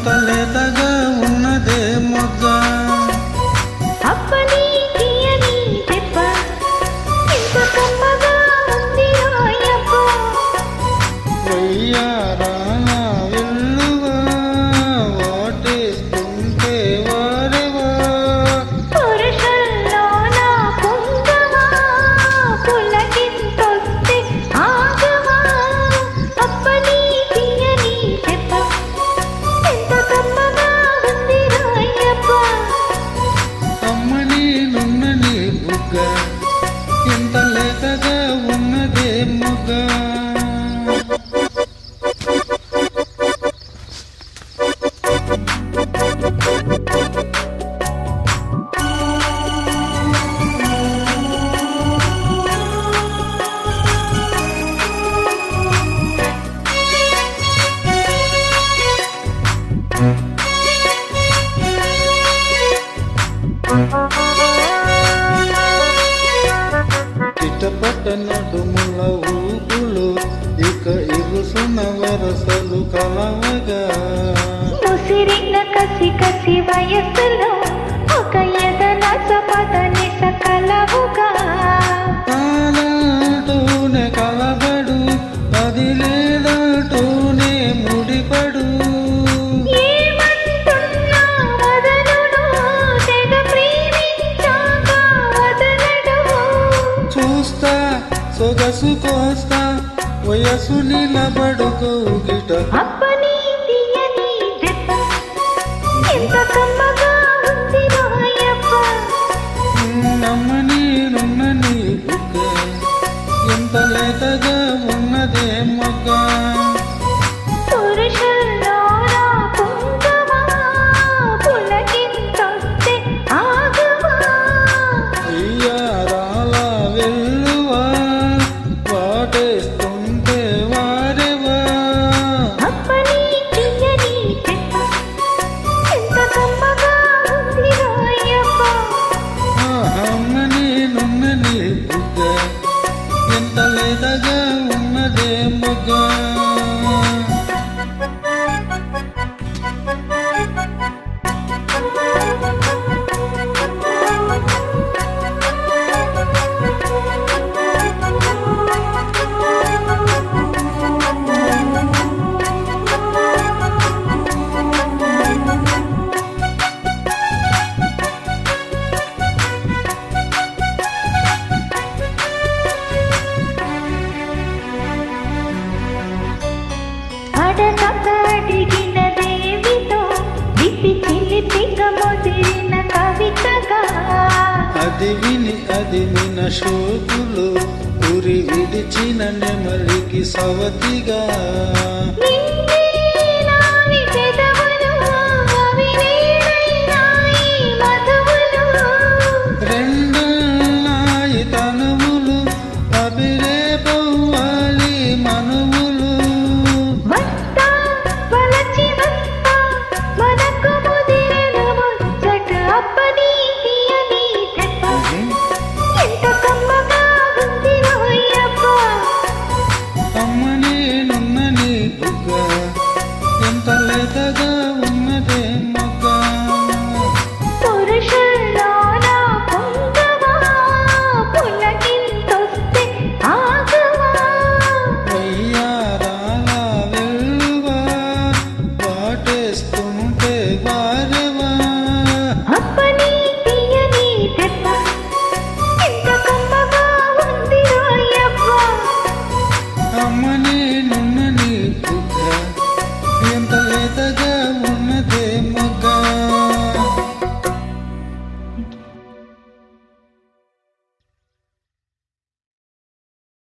ఎంత లేతగా ఉన్నదే మొగ్గ అప్పని తీయని దెబ్బ ఎంత కమ్మగా ఉంది రాయప్ప వయ్యారాల వెల్లువా వాటేస్తుంటే వారెవా పురుషుల్లో నా కుంగమా పులకింతొస్తే ఆగమా అప్పని తీయని దెబ్బ ఎంత కమ్మగా ఉంది రాయప్ప అమ్మని నున్నని బుగ్గ ఎంత లేతగా ఉన్నదే మొగ్గ చిట్టపట్ట నడుముల ఊపులు ఇక ఇరుసున వరసలు కలవగా ముసిరిన కసి కసి వయస్సులో ఒక ఎదనస పదని సకలవుగా కాలంటూనే కలబడు అది లేదంటూనే ముడిపడు ఏమంటున్నా వదలుడు తెగ ప్రేమించాక వదలడు చూస్తా సొగసు కోస్తా వయసు నిలబడుకోగిట అప్పని తీయని దెబ్బ ఎంత కమ్మగా ఉంది రాయప్ప నమ్మని నున్నని బుగ్గ ఎంత లేతగా ఉన్నదే మొగ్గ పురుషుల్లో నా కుంగమా పులకింతొస్తే ఆగమా అయ్యారాల వెల్లువా వాటేస్తుంటే వారెవా అప్పని తీయని దెబ్బ ఎంత కమ్మగా ఉంది రాయప్ప అమ్మని నున్నని బుగ్గ ఎంత లేతగా ఉన్నదే మొగ్గ అడగక అడిగిన దేవితో దిప్పి చిలిపిగా ముదిరిన కవితగా అది విన శోకులు ఉరి విడిచిన నెమలికి సవతిగా నిన్ను